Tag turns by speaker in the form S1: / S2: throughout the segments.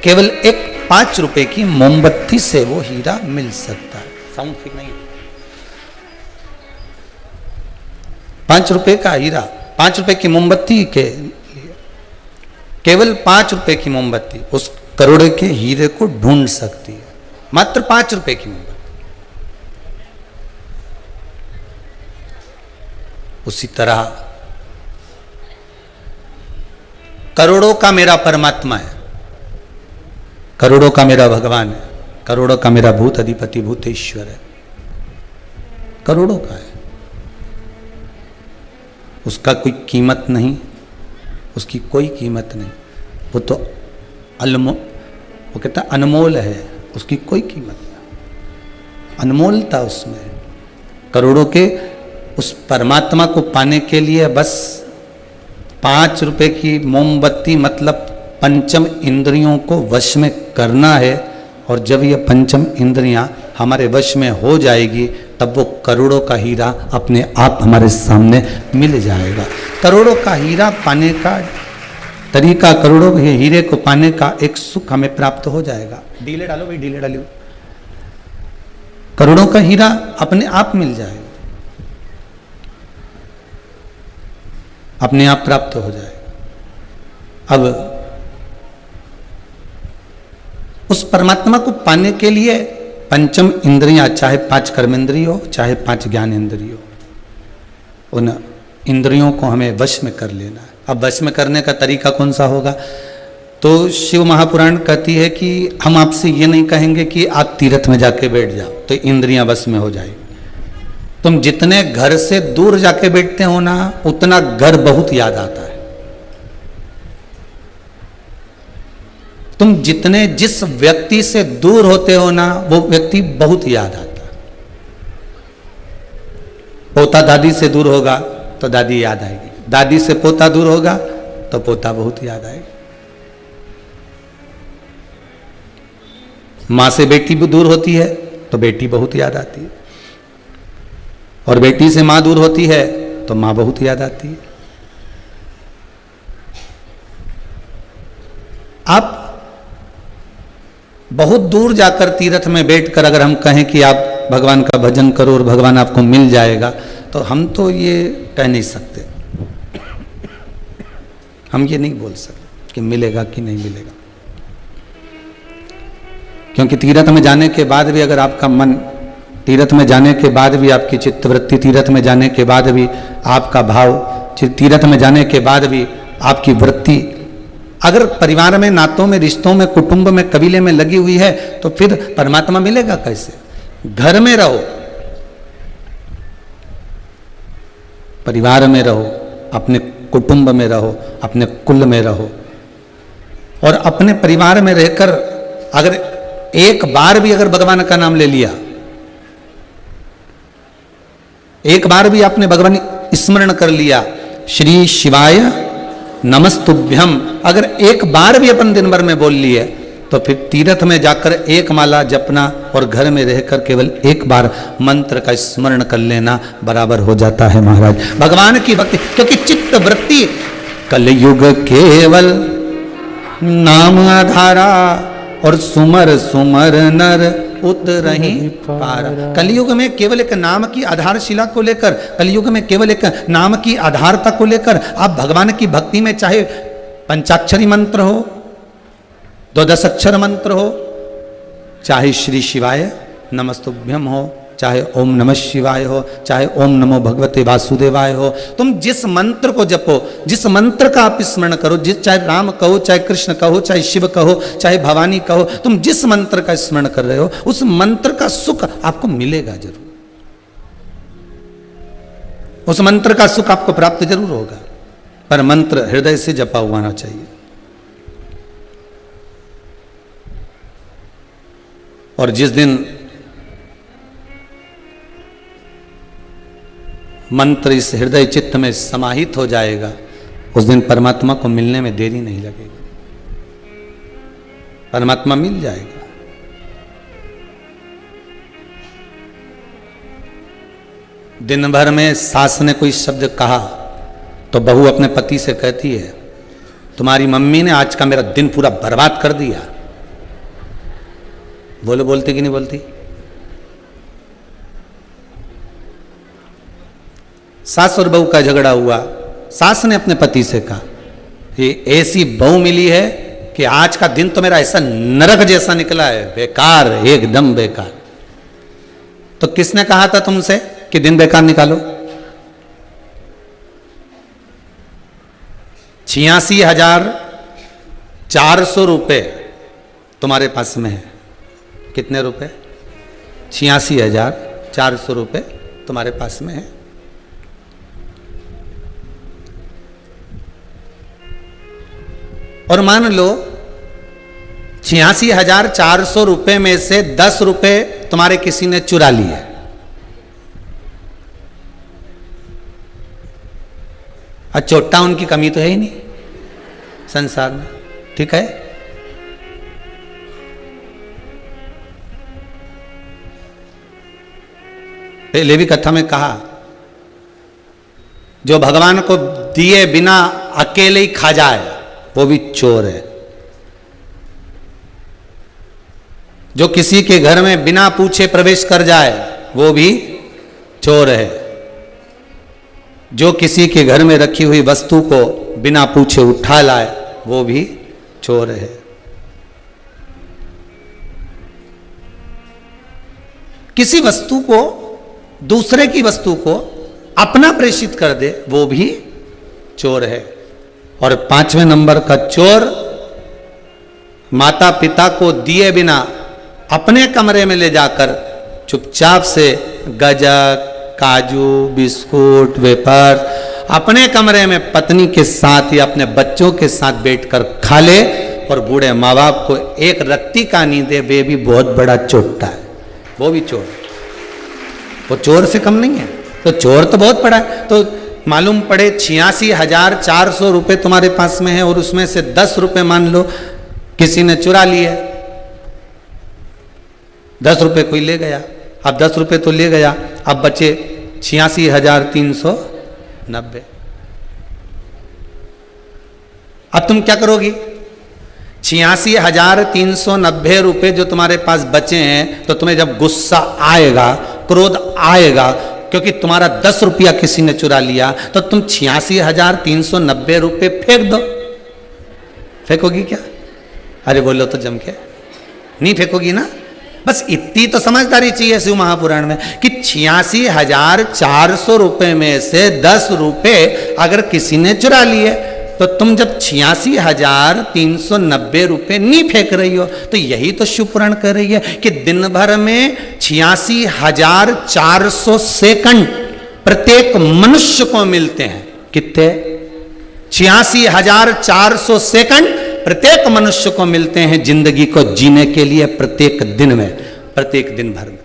S1: केवल एक 5 रुपए की मोमबत्ती से वो हीरा मिल सकता है। साउंड ठीक नहीं, 5 रुपए का हीरा, 5 रुपए की मोमबत्ती के लिए, केवल 5 रुपए की मोमबत्ती उस करोड़ के हीरे को ढूंढ सकती है। मात्र 5 रुपए की मोमबत्ती। उसी तरह करोड़ों का मेरा परमात्मा है, करोड़ों का मेरा भगवान है, करोड़ों का मेरा भूत अधिपति भूतेश्वर है, करोड़ों का है। उसका कोई कीमत नहीं, उसकी कोई कीमत नहीं। वो तो वो कहता अनमोल है, उसकी कोई कीमत नहीं, अनमोलता उसमें। करोड़ों के उस परमात्मा को पाने के लिए बस 5 रुपए की मोमबत्ती मतलब पंचम इंद्रियों को वश में करना है। और जब ये पंचम इंद्रियां हमारे वश में हो जाएगी तब वो करोड़ों का हीरा अपने आप हमारे सामने मिल जाएगा। करोड़ों का हीरा पाने का तरीका, करोड़ों के हीरे को पाने का एक सुख हमें प्राप्त हो जाएगा। डीले डालो भाई, डीले डालो। करोड़ों का हीरा अपने आप मिल जाएगा, अपने आप प्राप्त हो जाएगा। अब उस परमात्मा को पाने के लिए पंचम इंद्रियां, चाहे 5 कर्मेंद्रिय हो, चाहे 5 ज्ञान इंद्रिय हो, उन इंद्रियों को हमें वश में कर लेना है। अब वश में करने का तरीका कौन सा होगा? तो शिव महापुराण कहती है कि हम आपसे ये नहीं कहेंगे कि आप तीर्थ में जाके बैठ जाओ तो इंद्रियां वश में हो जाएगी। तुम जितने घर से दूर जाके बैठते हो ना, उतना घर बहुत याद आता है। तुम जितने जिस व्यक्ति से दूर होते हो ना, वो व्यक्ति बहुत याद आता है। पोता दादी से दूर होगा तो दादी याद आएगी, दादी से पोता दूर होगा तो पोता बहुत याद आएगी, मां से बेटी भी दूर होती है तो बेटी बहुत याद आती है, और बेटी से मां दूर होती है तो मां बहुत याद आती है। आप बहुत दूर जाकर तीर्थ में बैठकर अगर हम कहें कि आप भगवान का भजन करो और भगवान आपको मिल जाएगा, तो हम तो ये कह नहीं सकते, हम ये नहीं बोल सकते कि मिलेगा कि नहीं मिलेगा। क्योंकि तीर्थ में जाने के बाद भी अगर आपका मन, तीर्थ में जाने के बाद भी आपकी चित्तवृत्ति, तीर्थ में जाने के बाद भी आपका भाव, तीर्थ में जाने के बाद भी आपकी वृत्ति अगर परिवार में, नातों में, रिश्तों में, कुटुंब में, कबीले में लगी हुई है, तो फिर परमात्मा मिलेगा कैसे? घर में रहो, परिवार में रहो, अपने कुटुंब में रहो, अपने कुल में रहो, और अपने परिवार में रहकर अगर एक बार भी अगर भगवान का नाम ले लिया, एक बार भी आपने भगवान स्मरण कर लिया, श्री शिवाय नमस्तुभ्यम, अगर एक बार भी अपन दिन भर में बोल लिए, तो फिर तीर्थ में जाकर एक माला जपना और घर में रहकर केवल एक बार मंत्र का स्मरण कर लेना बराबर हो जाता है महाराज भगवान की भक्ति। क्योंकि चित्त वृत्ति कलयुग केवल नाम आधारा, और सुमर सुमर नर उतरहि पारा। कलयुग में केवल एक नाम की आधारशिला को लेकर, कलयुग में केवल एक नाम की आधारता को लेकर आप भगवान की भक्ति में, चाहे पंचाक्षरी मंत्र हो, 12 अक्षर मंत्र हो, चाहे श्री शिवाय नमस्तुभ्यम हो, चाहे ओम नमः शिवाय हो, चाहे ओम नमो भगवते वासुदेवाय हो, तुम जिस मंत्र को जपो, जिस मंत्र का आप स्मरण करो, चाहे राम कहो, चाहे कृष्ण कहो, चाहे शिव कहो, चाहे भवानी कहो, तुम जिस मंत्र का स्मरण कर रहे हो, उस मंत्र का सुख आपको मिलेगा जरूर, उस मंत्र का सुख आपको प्राप्त जरूर होगा, पर मंत्र हृदय से जपा हुआ होना चाहिए। और जिस दिन मंत्र इस हृदय चित्त में समाहित हो जाएगा, उस दिन परमात्मा को मिलने में देरी नहीं लगेगी, परमात्मा मिल जाएगा। दिन भर में सास ने कोई शब्द कहा तो बहू अपने पति से कहती है, तुम्हारी मम्मी ने आज का मेरा दिन पूरा बर्बाद कर दिया, बोलो, बोलती कि नहीं बोलती? सास और बहू का झगड़ा हुआ। सास ने अपने पति से कहा, ये ऐसी बहू मिली है कि आज का दिन तो मेरा ऐसा नरक जैसा निकला है, बेकार, एकदम बेकार। तो किसने कहा था तुमसे कि दिन बेकार निकालो? 86,400 रुपए तुम्हारे पास में है। कितने रुपए? 86,400 रुपए तुम्हारे पास में है। और मान लो 86,400 रुपए में से 10 रुपए तुम्हारे किसी ने चुरा लिए। चोट्टा उनकी कमी तो है ही नहीं संसार में, ठीक है? लेवी कथा में कहा, जो भगवान को दिए बिना अकेले ही खा जाए वो भी चोर है। जो किसी के घर में बिना पूछे प्रवेश कर जाए वो भी चोर है। जो किसी के घर में रखी हुई वस्तु को बिना पूछे उठा लाए वो भी चोर है। किसी वस्तु को, दूसरे की वस्तु को अपना प्रेषित कर दे वो भी चोर है। और 5वें नंबर का चोर, माता पिता को दिए बिना अपने कमरे में ले जाकर चुपचाप से गजक, काजू, बिस्कुट, वेफर अपने कमरे में पत्नी के साथ या अपने बच्चों के साथ बैठकर खा ले और बूढ़े माँ बाप को एक रत्ती का नहीं दे, वे भी बहुत बड़ा चोट्टा है, वो भी चोर। वो चोर से कम नहीं है, तो चोर तो बहुत बड़ा है। तो मालूम पड़े 86,400 रुपए तुम्हारे पास में है और उसमें से 10 रुपए मान लो किसी ने चुरा लिए। 10 रुपए कोई ले गया, अब 10 रुपए तो ले गया, अब बचे 86,390। अब तुम क्या करोगी? 86,390 रुपए जो तुम्हारे पास बचे हैं, तो तुम्हें जब गुस्सा आएगा, क्रोध आएगा, क्योंकि तुम्हारा 10 रुपया किसी ने चुरा लिया, तो तुम 86,390 रुपए फेंक दो। फेंकोगी क्या? अरे बोलो तो जम के, नहीं फेंकोगी ना? बस इतनी तो समझदारी चाहिए शिव महापुराण में कि 86,400 रुपए में से 10 रुपए अगर किसी ने चुरा लिए, तो तुम जब 86,390 रुपए नहीं फेंक रही हो, तो यही तो शिव पुराण कह रही है कि दिन भर में 86,400 सेकंड प्रत्येक मनुष्य को मिलते हैं। कितने? 86,400 सेकंड प्रत्येक मनुष्य को मिलते हैं जिंदगी को जीने के लिए, प्रत्येक दिन में, प्रत्येक दिन भर में।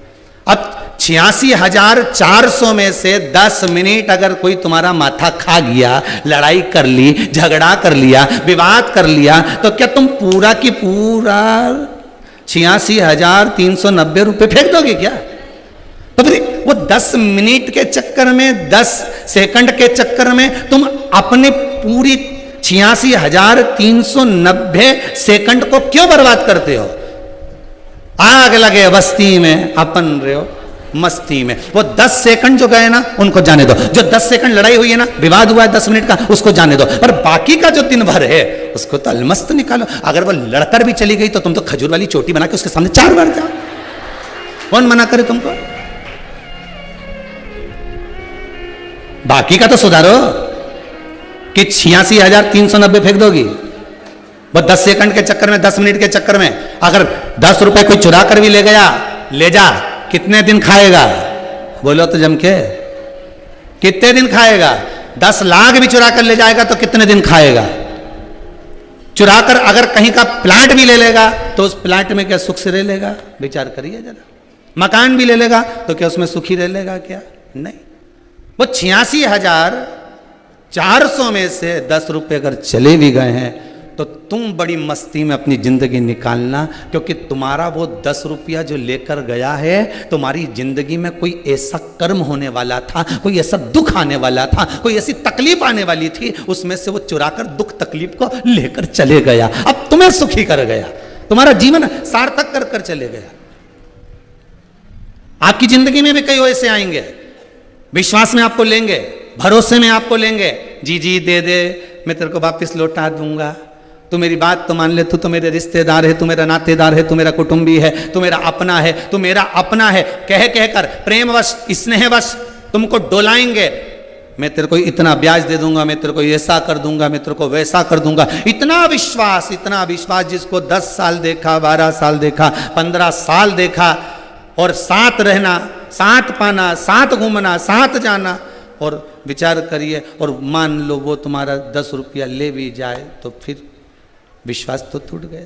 S1: अब 86,400 में से 10 मिनट अगर कोई तुम्हारा माथा खा गया, लड़ाई कर ली, झगड़ा कर लिया, विवाद कर लिया, तो क्या तुम पूरा की पूरा 86,390 रुपए फेंक दोगे क्या? तो फिर वो 10 मिनट के चक्कर में, 10 सेकंड के चक्कर में तुम अपने पूरी 86,390 सेकंड को क्यों बर्बाद करते हो? आग लगे बस्ती में अपन रहे हो मस्ती में। वो 10 सेकंड जो गए ना, उनको जाने दो। जो 10 सेकंड लड़ाई हुई है ना, विवाद हुआ है 10 मिनट का, उसको जाने दो। पर बाकी का जो दिन भर है उसको तो अलमस्त निकालो। अगर वो लड़कर भी चली गई तो तुम तो खजूर वाली चोटी बना के उसके सामने 4 बार जाओ। कौन मना करे तुमको? बाकी का तो सुधारो कि 86,390 फेंक दोगी। वो 10 सेकंड के चक्कर में, 10 मिनट के चक्कर में अगर 10 रुपए कोई चुरा कर भी ले गया, ले जा, कितने दिन खाएगा? बोलो तो जम के, कितने दिन खाएगा? 10 लाख भी चुरा कर ले जाएगा तो कितने दिन खाएगा? चुरा कर अगर कहीं का प्लाट भी ले लेगा तो उस प्लाट में क्या सुख से रह लेगा? विचार करिए जरा। मकान भी ले लेगा तो क्या उसमें सुखी रह लेगा क्या? नहीं। वो 86,400 में से 10 रुपए अगर चले भी गए हैं तो तुम बड़ी मस्ती में अपनी जिंदगी निकालना, क्योंकि तुम्हारा वो 10 रुपया जो लेकर गया है, तुम्हारी जिंदगी में कोई ऐसा कर्म होने वाला था, कोई ऐसा दुख आने वाला था, कोई ऐसी तकलीफ आने वाली थी, उसमें से वो चुराकर दुख तकलीफ को लेकर चले गया। अब तुम्हें सुखी कर गया, तुम्हारा जीवन सार्थक कर कर चले गया। आपकी जिंदगी में भी कई ऐसे आएंगे, विश्वास में आपको लेंगे, भरोसे में आपको लेंगे, जी जी दे दे, मैं तेरे को वापस लौटा दूंगा, तू मेरी बात तो मान ले, तू तो मेरे रिश्तेदार है, तू मेरा नातेदार है, तू मेरा कुटुंबी है, तू मेरा अपना है, तू मेरा अपना है, कह कहकर प्रेमवश स्नेहवश तुमको डोलाएंगे। मैं तेरे को इतना ब्याज दे दूंगा, मैं तेरे को ऐसा कर दूंगा, मैं तेरे को वैसा कर दूंगा। इतना विश्वास जिसको 10 साल देखा, 12 साल देखा, 15 साल देखा, और साथ रहना, साथ पाना, साथ घूमना, साथ जाना, और विचार करिए, और मान लो वो तुम्हारा 10 रुपया ले भी जाए तो फिर विश्वास तो टूट गया।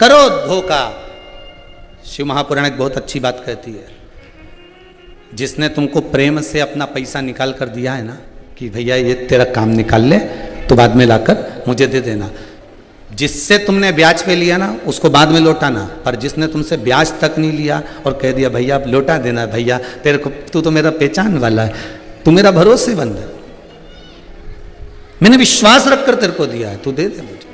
S1: करो धोखा। शिव महापुराण एक बहुत अच्छी बात कहती है, जिसने तुमको प्रेम से अपना पैसा निकाल कर दिया है ना, कि भैया ये तेरा काम निकाल ले, तो बाद में लाकर मुझे दे देना, जिससे तुमने ब्याज पे लिया ना उसको बाद में लौटाना, पर जिसने तुमसे ब्याज तक नहीं लिया और कह दिया भैया अब लौटा देना, भैया तेरे को, तू तो मेरा पहचान वाला है, तू मेरा भरोसेमंद है, मैंने विश्वास रखकर तेरे को दिया है, तू दे दे मुझे।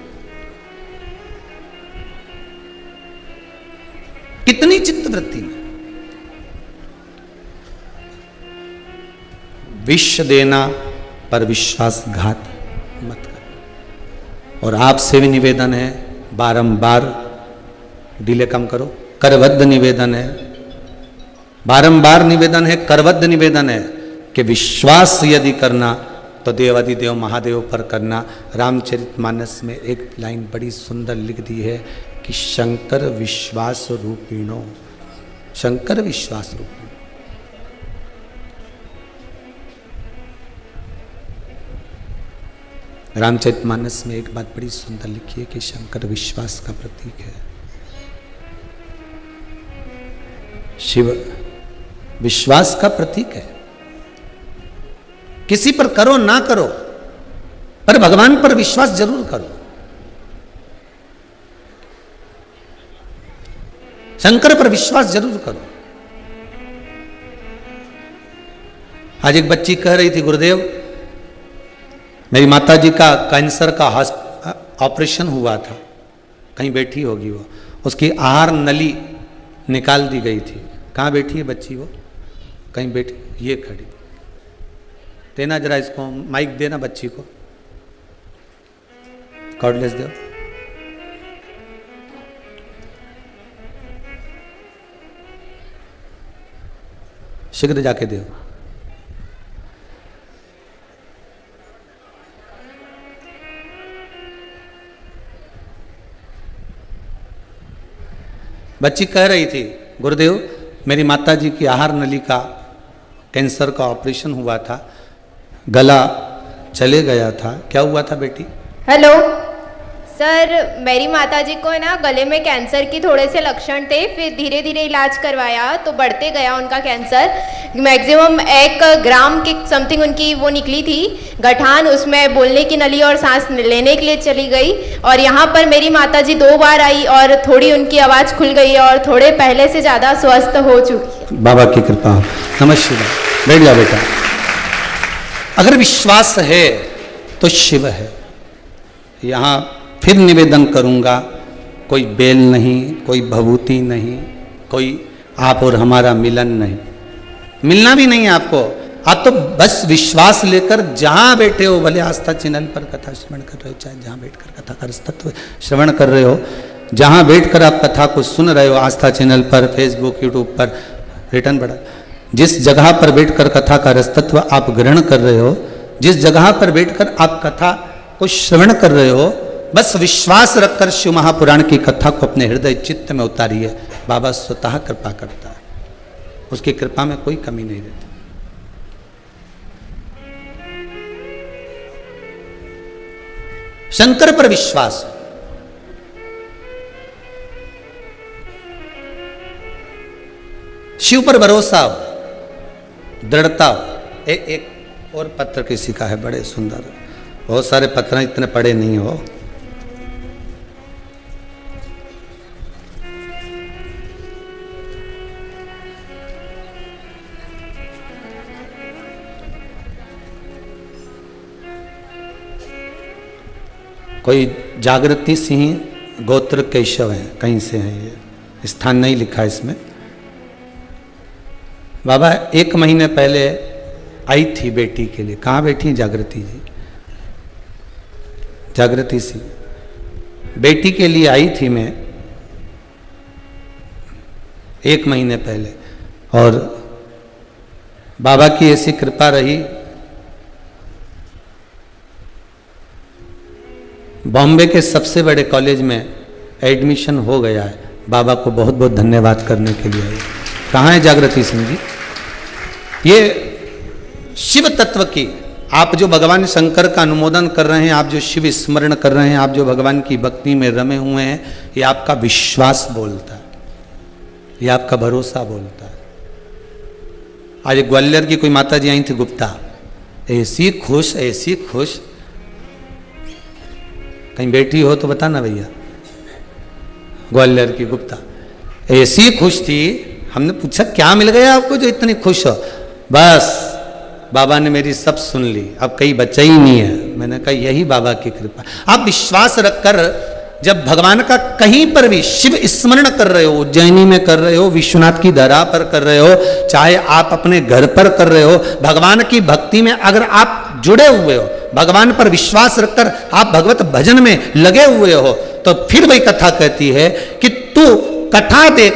S1: कितनी चित्तवृत्ति में विष देना पर विश्वासघात मत करो। और आपसे भी निवेदन है, बारंबार डिले कम करो, करबद्ध निवेदन है, बारंबार निवेदन है, करबद्ध निवेदन है कि विश्वास यदि करना तो देवादिदेव महादेव पर करना। रामचरितमानस में एक लाइन बड़ी सुंदर लिख दी है कि शंकर विश्वास रूपिणो, शंकर विश्वास रूपिणो। रामचरितमानस में एक बात बड़ी सुंदर लिखी है कि शंकर विश्वास का प्रतीक है, शिव विश्वास का प्रतीक है। किसी पर करो ना करो, पर भगवान पर विश्वास जरूर करो। शंकर पर विश्वास जरूर करो। आज एक बच्ची कह रही थी, गुरुदेव मेरी माताजी का कैंसर का ऑपरेशन हुआ था, कहीं बैठी होगी वो, उसकी आहार नली निकाल दी गई थी। कहाँ बैठी है बच्ची वो? कहीं बैठी, ये खड़ी। देना जरा इसको माइक, देना बच्ची को, कॉर्डलेस दो। शीघ्र जाके दो। बच्ची कह रही थी, गुरुदेव मेरी माताजी की आहार नली का कैंसर का ऑपरेशन हुआ था, गला चले गया था। क्या हुआ था बेटी?
S2: हेलो सर, मेरी माताजी को ना गले में कैंसर की थोड़े से लक्षण थे, फिर धीरे धीरे इलाज करवाया तो बढ़ते गया उनका कैंसर। मैक्सिमम 1 ग्राम की समथिंग उनकी वो निकली थी गठान, उसमें बोलने की नली और सांस लेने के लिए चली गई। और यहाँ पर मेरी माताजी 2 बार आई और थोड़ी उनकी आवाज़ खुल गई और थोड़े पहले से ज़्यादा स्वस्थ हो चुकी है।
S1: बाबा की कृपा। नमस्कार, बैठ जा बेटा। अगर विश्वास है तो शिव है। यहाँ फिर निवेदन करूँगा, कोई बेल नहीं, कोई भभूति नहीं, कोई आप और हमारा मिलन नहीं, मिलना भी नहीं है आपको। आप तो बस विश्वास लेकर जहाँ बैठे हो, भले आस्था चैनल पर कथा श्रवण कर रहे हो, चाहे जहाँ बैठकर कथा का तत्व श्रवण कर रहे हो, जहाँ बैठकर आप कथा को सुन रहे हो, आस्था चैनल पर, फेसबुक, यूट्यूब पर, रिटर्न बढ़ा, जिस जगह पर बैठकर कथा का रसतत्व आप ग्रहण कर रहे हो, जिस जगह पर बैठकर आप कथा को श्रवण कर रहे हो, बस विश्वास रखकर शिव महापुराण की कथा को अपने हृदय चित्त में उतारिए। बाबा स्वतः कृपा करता है, उसकी कृपा में कोई कमी नहीं रहती। शंकर पर विश्वास, शिव पर भरोसा हो, दृढ़ता हो। एक और पत्र किसी का है, बड़े सुंदर, बहुत सारे पत्र इतने पढ़े नहीं हो। कोई जागृति सिंह गोत्र केशव हैं, कहीं से हैं, ये स्थान नहीं लिखा इसमें। बाबा 1 महीने पहले आई थी बेटी के लिए। कहाँ बैठी? जागृति जी, जागृति सी बेटी के लिए आई थी मैं 1 महीने पहले, और बाबा की ऐसी कृपा रही, बॉम्बे के सबसे बड़े कॉलेज में एडमिशन हो गया है। बाबा को बहुत बहुत धन्यवाद करने के लिए आई। कहाँ है जागृति सिंह जी? ये शिव तत्व की, आप जो भगवान शंकर का अनुमोदन कर रहे हैं, आप जो शिव स्मरण कर रहे हैं, आप जो भगवान की भक्ति में रमे हुए हैं, ये आपका विश्वास बोलता है, ये आपका भरोसा बोलता है। आज ग्वालियर की कोई माता जी आई थी गुप्ता, ऐसी खुश, ऐसी खुश। कहीं बैठी हो तो बताना भैया। ग्वालियर की गुप्ता ऐसी खुश थी, हमने पूछा क्या मिल गया आपको जो इतनी खुश हो? बस बाबा ने मेरी सब सुन ली, अब कहीं बचा ही नहीं है। मैंने कहा यही बाबा की कृपा। आप विश्वास रखकर जब भगवान का कहीं पर भी शिव स्मरण कर रहे हो, उज्जैनी में कर रहे हो, विश्वनाथ की धरा पर कर रहे हो, चाहे आप अपने घर पर कर रहे हो, भगवान की भक्ति में अगर आप जुड़े हुए हो, भगवान पर विश्वास रखकर आप भगवत भजन में लगे हुए हो, तो फिर वही कथा कहती है कि तू कथा देख।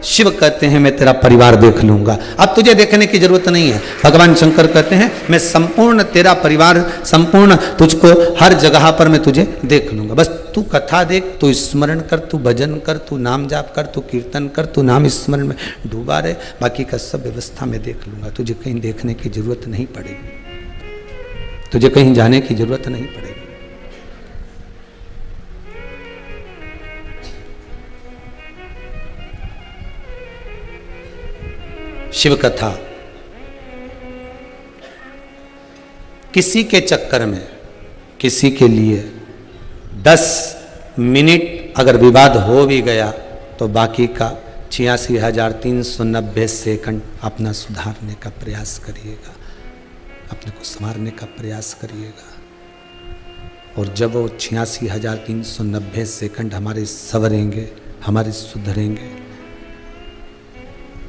S1: शिव कहते हैं मैं तेरा परिवार देख लूंगा, अब तुझे देखने की जरूरत नहीं है। भगवान शंकर कहते हैं मैं संपूर्ण तेरा परिवार, संपूर्ण तुझको हर जगह पर मैं तुझे देख लूंगा। बस तू कथा देख, तू स्मरण कर, तू भजन कर, तू नाम जाप कर, तू कीर्तन कर, तू नाम स्मरण में डूबा रहे, बाकी का सब व्यवस्था मैं देख लूंगा। तुझे कहीं देखने की जरूरत नहीं पड़ेगी, तुझे कहीं जाने की जरूरत नहीं पड़ेगी। शिव कथा किसी के चक्कर में, किसी के लिए 10 मिनट अगर विवाद हो भी गया तो बाकी का 86,390 सेकंड अपना सुधारने का प्रयास करिएगा, अपने को संवारने का प्रयास करिएगा। और जब वो 86,390 सेकंड हमारे संवरेंगे, हमारे सुधरेंगे,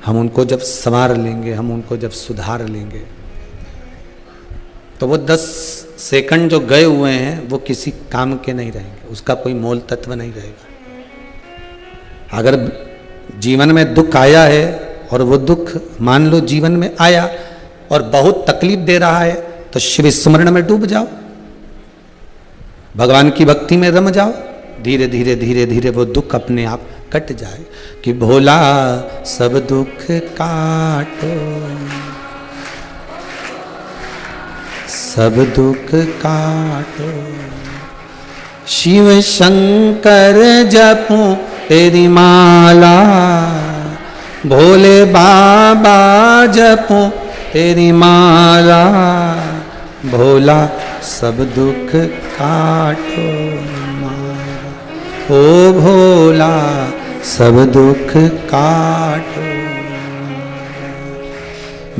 S1: हम उनको जब संवार लेंगे, हम उनको जब सुधार लेंगे, तो वो 10 सेकंड जो गए हुए हैं वो किसी काम के नहीं रहेंगे, उसका कोई मोल तत्व नहीं रहेगा। अगर जीवन में दुख आया है और वो दुख मान लो जीवन में आया और बहुत तकलीफ दे रहा है, तो शिव स्मरण में डूब जाओ, भगवान की भक्ति में रम जाओ, धीरे धीरे धीरे धीरे वो दुख अपने आप कट जाए। कि भोला सब दुख काटो, सब दुख काटो, शिव शंकर जपो तेरी माला, भोले बाबा जपो तेरी माला, भोला सब दुख काटो माला, ओ भोला सब दुख काटो।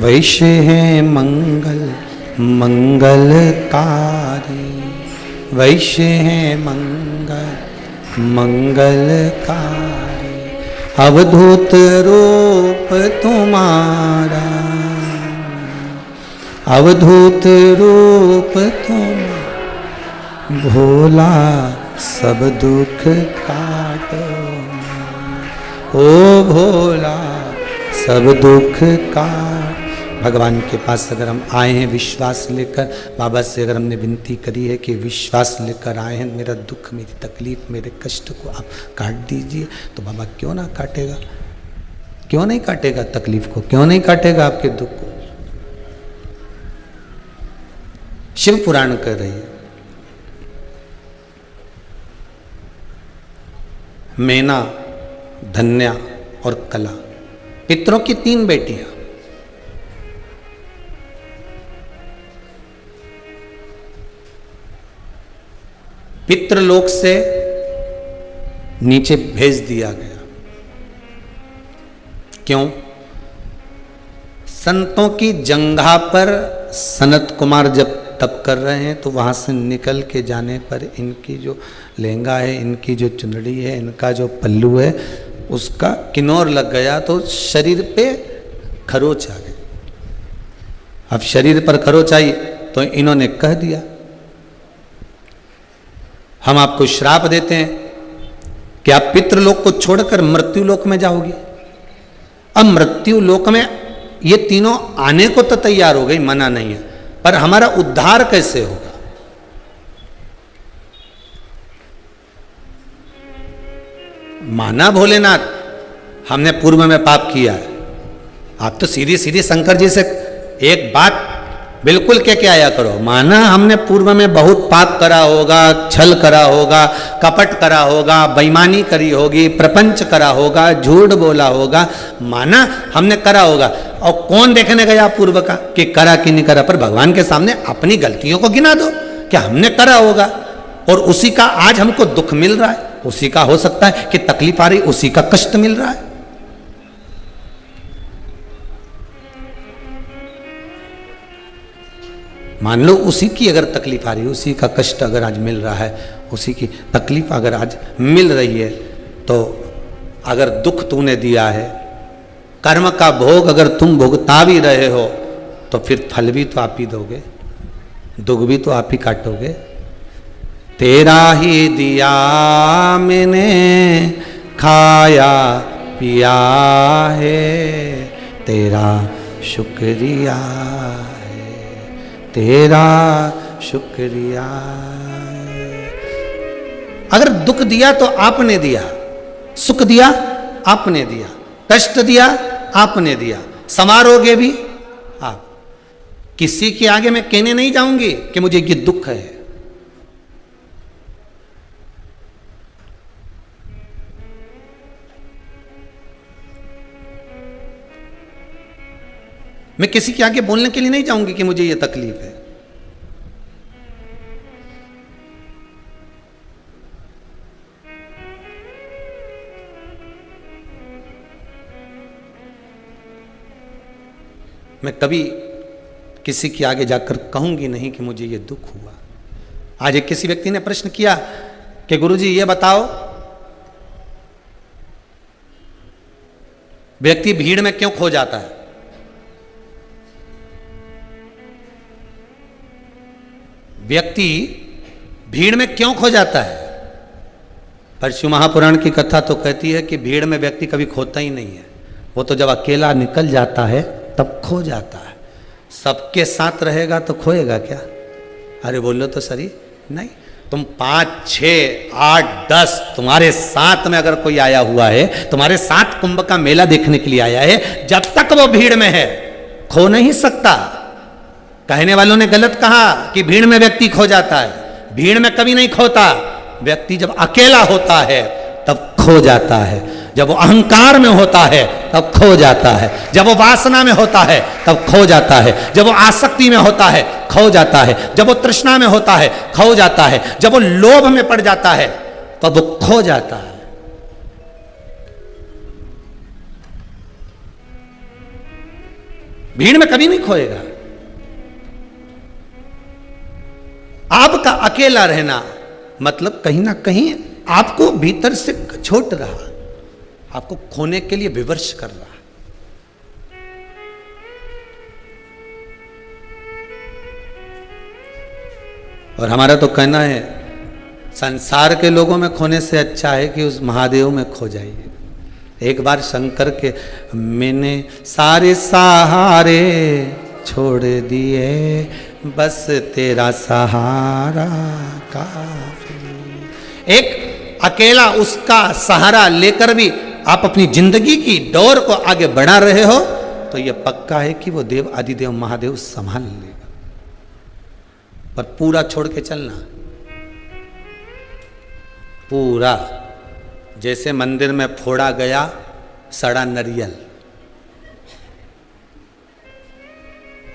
S1: वैश्य है मंगल मंगलकारी, वैश्य है मंगल मंगलकारी, अवधूत रूप तुम्हारा, अवधूत रूप तुम्हारा, भोला सब दुख काटो, ओ भोला सब दुख काट। भगवान के पास अगर हम आए हैं विश्वास लेकर, बाबा से अगर हमने विनती करी है कि विश्वास लेकर आए हैं, मेरा दुख, मेरी तकलीफ, मेरे कष्ट को आप काट दीजिए, तो बाबा क्यों ना काटेगा, क्यों नहीं काटेगा तकलीफ को, क्यों नहीं काटेगा आपके दुख को। शिव पुराण कर रही है, मैना, धन्या और कला, पितरों की 3 बेटियां। पितृलोक से नीचे भेज दिया गया। क्यों? संतों की जंघा पर सनत कुमार जब तप कर रहे हैं तो वहाँ से निकल के जाने पर इनकी जो लहंगा है, इनकी जो चुनरी है, इनका जो पल्लू है, उसका किन्नौर लग गया तो शरीर पे खरोच आ गई। अब शरीर पर खरोच आई तो इन्होंने कह दिया हम आपको श्राप देते हैं कि आप पितृलोक को छोड़कर मृत्यु लोक में जाओगे। अब मृत्यु लोक में ये तीनों आने को तो तैयार हो गई, मना नहीं है, पर हमारा उद्धार कैसे होगा? माना भोलेनाथ हमने पूर्व में पाप किया है। आप तो सीधी सीधी शंकर जी से एक बात बिल्कुल कह आया करो, माना हमने पूर्व में बहुत पाप करा होगा, छल करा होगा, कपट करा होगा, बेईमानी करी होगी, प्रपंच करा होगा, झूठ बोला होगा, माना हमने करा होगा। और कौन देखने गया पूर्व का कि करा कि नहीं करा? पर भगवान के सामने अपनी गलतियों को गिना दो कि हमने करा होगा, और उसी का आज हमको दुख मिल रहा है, उसी का हो सकता है कि तकलीफ आ रही, उसी का कष्ट मिल रहा है। मान लो उसी की अगर तकलीफ आ रही है, उसी का कष्ट अगर आज मिल रहा है, उसी की तकलीफ अगर आज मिल रही है, तो अगर दुख तूने दिया है, कर्म का भोग अगर तुम भुगता भी रहे हो, तो फिर फल भी तो आप ही दोगे, दुख भी तो आप ही काटोगे। तेरा ही दिया मैंने खाया पिया है, तेरा शुक्रिया तेरा शुक्रिया। अगर दुख दिया तो आपने दिया, सुख दिया आपने दिया, कष्ट दिया आपने दिया, समारोगे भी आप। किसी के आगे मैं कहने नहीं जाऊंगी कि मुझे ये दुख है। मैं किसी के आगे बोलने के लिए नहीं जाऊंगी कि मुझे ये तकलीफ है। मैं कभी किसी के आगे जाकर कहूंगी नहीं कि मुझे ये दुख हुआ। आज एक किसी व्यक्ति ने प्रश्न किया कि गुरुजी ये बताओ, व्यक्ति भीड़ में क्यों खो जाता है? व्यक्ति भीड़ में क्यों खो जाता है? परशु महापुराण की कथा तो कहती है कि भीड़ में व्यक्ति कभी खोता ही नहीं है, वो तो जब अकेला निकल जाता है तब खो जाता है। सबके साथ रहेगा तो खोएगा क्या? अरे बोलो तो सही नहीं। तुम 5, 6, 8, 10 तुम्हारे साथ में अगर कोई आया हुआ है, तुम्हारे साथ कुंभ का मेला देखने के लिए आया है, जब तक वो भीड़ में है खो नहीं सकता। कहने वालों ने गलत कहा कि भीड़ में व्यक्ति खो जाता है। भीड़ में कभी नहीं खोता। व्यक्ति जब अकेला होता है तब खो जाता है, जब वो अहंकार में होता है तब खो जाता है, जब वो वासना में होता है तब खो जाता है, जब वो आसक्ति में होता है खो जाता है, जब वो तृष्णा में होता है खो जाता है, जब वो लोभ में पड़ जाता है तब वो खो जाता है। भीड़ में कभी नहीं खोएगा। आपका अकेला रहना मतलब कहीं ना कहीं आपको भीतर से छोट रहा, आपको खोने के लिए विवश कर रहा। और हमारा तो कहना है संसार के लोगों में खोने से अच्छा है कि उस महादेव में खो जाइए। एक बार शंकर के मैंने सारे सहारे छोड़ दिए, बस तेरा सहारा काफी। एक अकेला उसका सहारा लेकर भी आप अपनी जिंदगी की डोर को आगे बढ़ा रहे हो तो यह पक्का है कि वो देव आदिदेव महादेव संभाल लेगा। पर पूरा छोड़ के चलना, पूरा। जैसे मंदिर में फोड़ा गया सड़ा नरियल।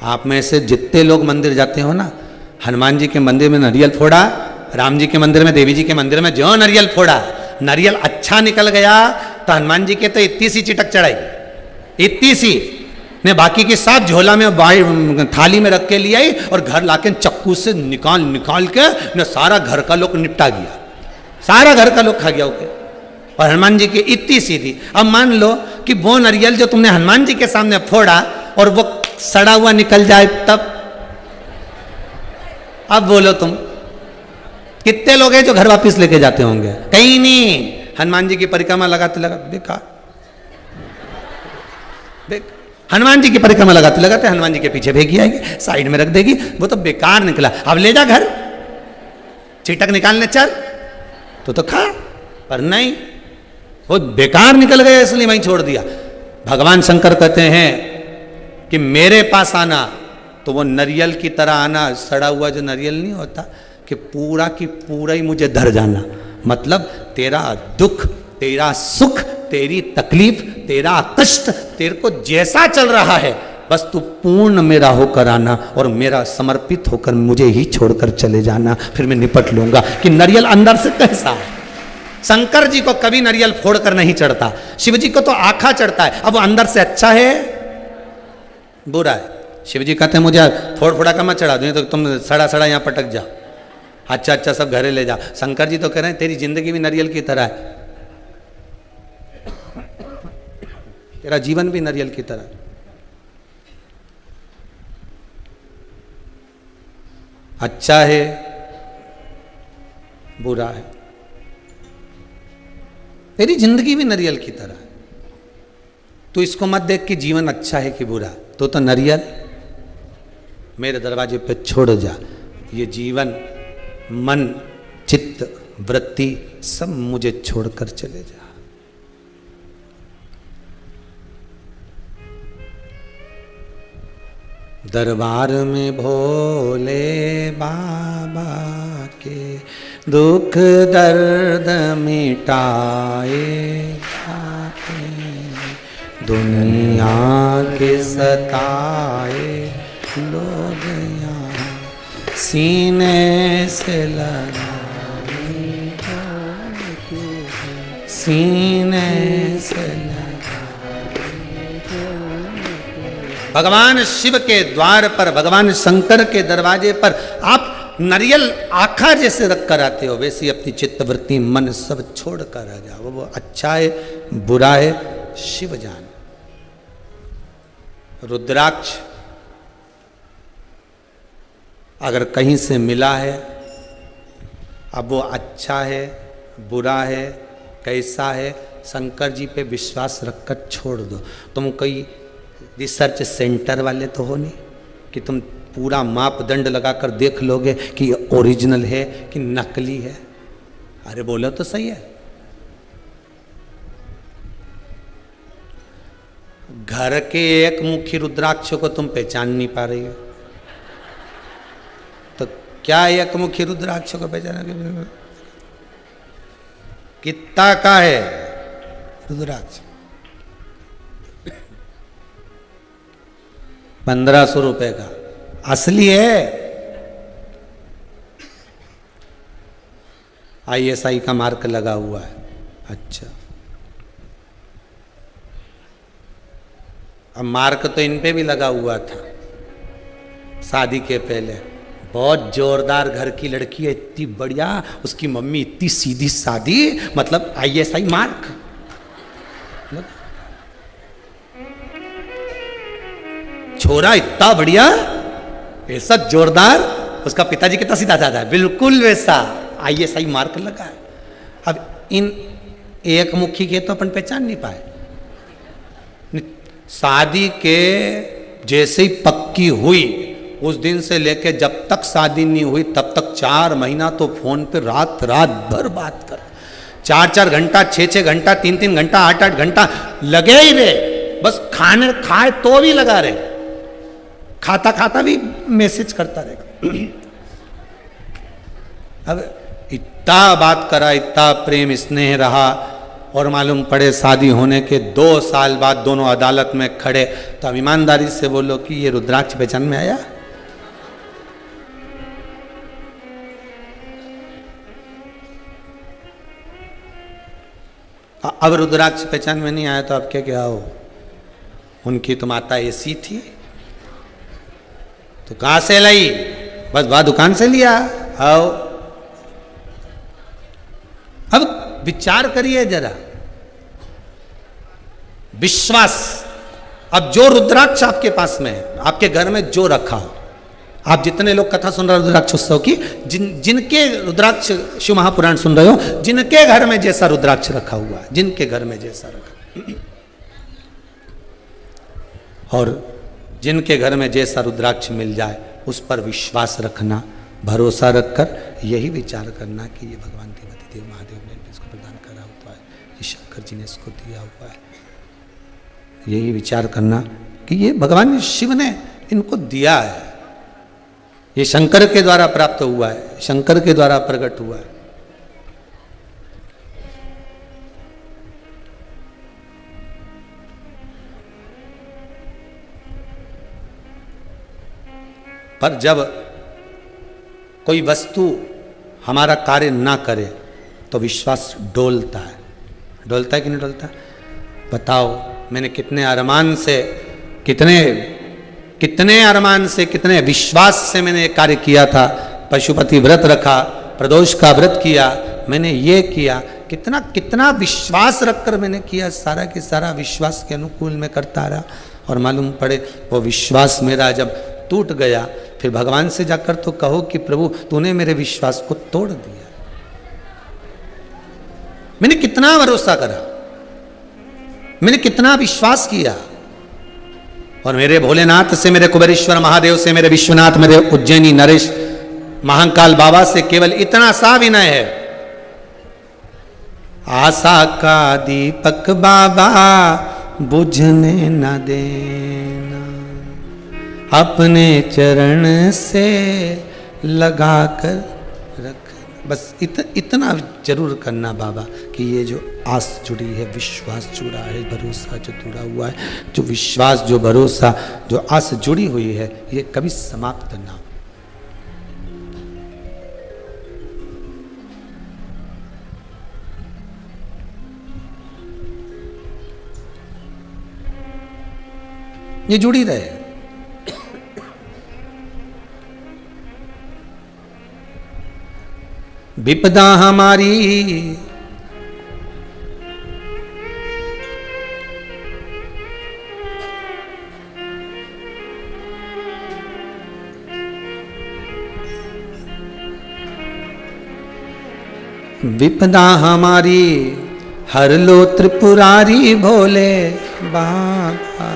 S1: आप में से जितने लोग मंदिर जाते हो ना, हनुमान जी के मंदिर में नरियल फोड़ा, राम जी के मंदिर में, देवी जी के मंदिर में जो नरियल फोड़ा, नरियल अच्छा निकल गया तो हनुमान जी के तो इतनी सी चिटक चढ़ाई, इतनी सी। ने बाकी के साथ झोला में थाली में रख के ले आई और घर लाके चक्कू से निकाल निकाल के ने सारा घर का लोग निपटा गया, सारा घर का लोग खा गया ओके। और हनुमान जी की इतनी सीधी। अब मान लो कि वो नारियल जो तुमने हनुमान जी के सामने फोड़ा और वो सड़ा हुआ निकल जाए, तब अब बोलो तुम कितने लोग हैं जो घर वापस लेके जाते होंगे? कहीं नहीं। हनुमान जी की परिक्रमा लगाते लगाते बेकार, हनुमान जी की परिक्रमा लगाते लगाते हनुमान जी के पीछे भेगी आएगी, साइड में रख देगी, वो तो बेकार निकला। अब ले जा घर, चीटक निकालने चल तो खा, पर नहीं, वो बेकार निकल गया इसलिए वहीं छोड़ दिया। भगवान शंकर कहते हैं कि मेरे पास आना तो वो नरियल की तरह आना, सड़ा हुआ जो नरियल नहीं होता कि पूरा की पूरा ही मुझे धर जाना। मतलब तेरा दुख, तेरा सुख, तेरी तकलीफ, तेरा कष्ट, तेरे को जैसा चल रहा है बस तू पूर्ण मेरा होकर आना और मेरा समर्पित होकर मुझे ही छोड़कर चले जाना, फिर मैं निपट लूंगा। कि नरियल अंदर से कैसा है? शंकर जी को कभी नरियल फोड़कर नहीं चढ़ता, शिव जी को तो आखा चढ़ता है। अब वो अंदर से अच्छा है बुरा है? शिव जी कहते हैं मुझे फोड़ फोड़ा का मत चढ़ा दूँ तो तुम सड़ा सड़ा यहाँ पटक जाओ, अच्छा अच्छा सब घरे ले जाओ। शंकर जी तो कह रहे हैं तेरी जिंदगी भी नरियल की तरह है, तेरा जीवन भी नरियल की तरह। अच्छा है बुरा है, तेरी जिंदगी भी नरियल की तरह है। तो इसको मत देख कि जीवन अच्छा है कि बुरा, तो नरियल मेरे दरवाजे पे छोड़ जा। ये जीवन, मन, चित्त, वृत्ति सब मुझे छोड़कर चले जा। दरबार में भोले बाबा के दुख दर्द मिटाए जाते, दुनिया के सताए लोग यहाँ सीने से लगाए, सीने से भगवान शिव के द्वार पर, भगवान शंकर के दरवाजे पर आप नरियल आखा जैसे रख कर आते हो, वैसे अपनी चित्त वृत्ति मन सब छोड़ कर आ जाओ। वो अच्छा है बुरा है शिव जान। रुद्राक्ष अगर कहीं से मिला है, अब वो अच्छा है बुरा है कैसा है, शंकर जी पे विश्वास रखकर छोड़ दो। तुम कोई रिसर्च सेंटर वाले तो हो नहीं कि तुम पूरा मापदंड लगाकर देख लोगे कि ये ओरिजिनल है कि नकली है। अरे बोलो तो सही है। घर के एक मुखी रुद्राक्ष को तुम पहचान नहीं पा रही हो, तो क्या एक मुखी रुद्राक्ष को पहचान? कितना का है रुद्राक्ष? 1500 रुपए का। असली है? ISI का मार्क लगा हुआ है। अच्छा, अब मार्क तो इन पे भी लगा हुआ था शादी के पहले। बहुत जोरदार घर की लड़की है, इतनी बढ़िया, उसकी मम्मी इतनी सीधी सादी, मतलब ISI मार्क। छोरा इतना बढ़िया, ऐसा जोरदार, उसका पिताजी कितना सीधा साधा है, बिल्कुल वैसा ISI मार्क लगा है। अब इन एक मुखी के तो अपन पहचान नहीं पाए। शादी के जैसे ही पक्की हुई उस दिन से लेके जब तक शादी नहीं हुई तब तक 4 महीना तो फोन पे रात रात भर बात कर, 4-4 घंटा, 6-6 घंटा, 3-3 घंटा, 8-8 घंटा लगे ही रहे। बस खाने खाए तो भी लगा रहे, खाता खाता भी मैसेज करता रहेगा। अब इतना बात करा, इतना प्रेम स्नेह रहा, और मालूम पड़े शादी होने के 2 साल बाद दोनों अदालत में खड़े। तो अब ईमानदारी से बोलो कि ये रुद्राक्ष पहचान में आया? अब रुद्राक्ष पहचान में नहीं आया तो अब क्या क्या हो? उनकी तो माता ऐसी थी, तो कहां से लाई? बस वह दुकान से लिया। आओ अब विचार करिए जरा, विश्वास। अब जो रुद्राक्ष आपके पास में है, आपके घर में जो रखा हो, आप जितने लोग कथा सुन रहे हो रुद्राक्ष उत्सव की, जिनके रुद्राक्ष शिव महापुराण सुन रहे हो, जिनके घर में जैसा रुद्राक्ष रखा हुआ है, जिनके घर में जैसा रखा, और जिनके घर में जैसा रुद्राक्ष मिल जाए उस पर विश्वास रखना, भरोसा रखकर यही विचार करना कि ये भगवान देवाधिदेव देव महादेव ने इसको प्रदान करा हुआ है, ये शंकर जी ने इसको दिया हुआ है। यही विचार करना कि ये भगवान शिव ने इनको दिया है, ये शंकर के द्वारा प्राप्त हुआ है, शंकर के द्वारा प्रकट हुआ है। पर जब कोई वस्तु हमारा कार्य ना करे तो विश्वास डोलता है। डोलता है कि नहीं डोलता? बताओ, मैंने कितने अरमान से, कितने अरमान से, कितने विश्वास से मैंने एक कार्य किया था। पशुपति व्रत रखा, प्रदोष का व्रत किया, मैंने ये किया, कितना विश्वास रखकर मैंने किया, सारा के सारा विश्वास के अनुकूल में करता रहा। और मालूम पड़े वो विश्वास मेरा जब टूट गया, फिर भगवान से जाकर तो कहो कि प्रभु तूने मेरे विश्वास को तोड़ दिया। मैंने कितना भरोसा करा, मैंने कितना विश्वास किया, और मेरे भोलेनाथ से, मेरे कुबेरेश्वर महादेव से, मेरे विश्वनाथ, मेरे उज्जैनी नरेश महाकाल बाबा से केवल इतना सा विनय है, आशा का दीपक बाबा बुझने न देना, अपने चरण से लगा कर रख। बस इतना जरूर करना बाबा कि ये जो आस जुड़ी है, विश्वास जुड़ा है, भरोसा जो जुड़ा हुआ है, जो विश्वास, जो भरोसा, जो आस जुड़ी हुई है, ये कभी समाप्त ना हो। ये जुड़ी रहे। विपदा हमारी विपदा हमारी हर लो त्रिपुरारी भोले बाबा।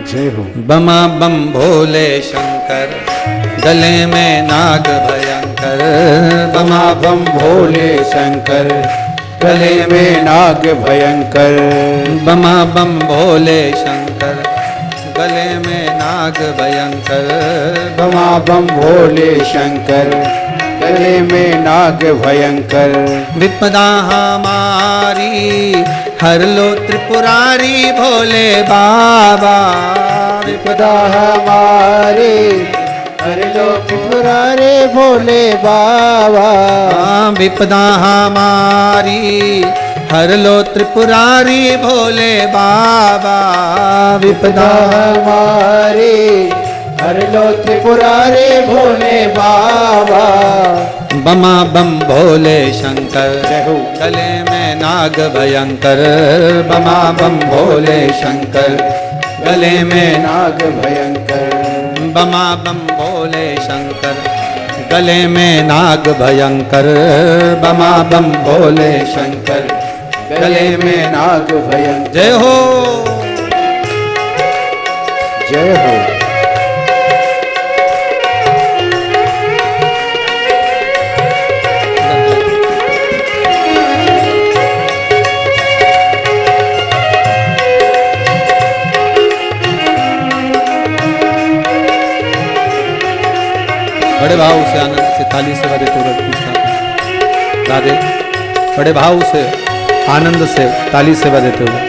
S3: जय हो।
S1: बमा बम भोले शंकर, गले में नाग भयंकर।
S3: बमा बम भोले शंकर, गले में नाग भयंकर।
S1: बमा बम भोले शंकर, गले में नाग भयंकर।
S3: बमा बम भोले शंकर, गले में नाग भयंकर।
S1: विपदा हमारी हर लो त्रिपुरारी भोले बाबा।
S3: विपदा हमारी हर लो त्रिपुरारी भोले बाबा।
S1: विपदा हमारी हर लो त्रिपुरारी भोले बाबा।
S3: विपदा हमारी हर लो त्रिपुरारी भोले बाबा।
S1: बमा बम भोले शंकर,
S3: जय हो।
S1: गले में नाग भयंकर। बमा बम भोले शंकर, गले में
S3: नाग भयंकर।
S1: बमा बम भोले शंकर, गले में नाग भयंकर। बमा बम भोले शंकर,
S3: गले में नाग भयंकर।
S1: जय हो।
S3: जय हो।
S1: बड़े भाव से, आनंद से, ताली से बड़े राधे, बड़े भाव से, आनंद से, ताली से बजाते हुए।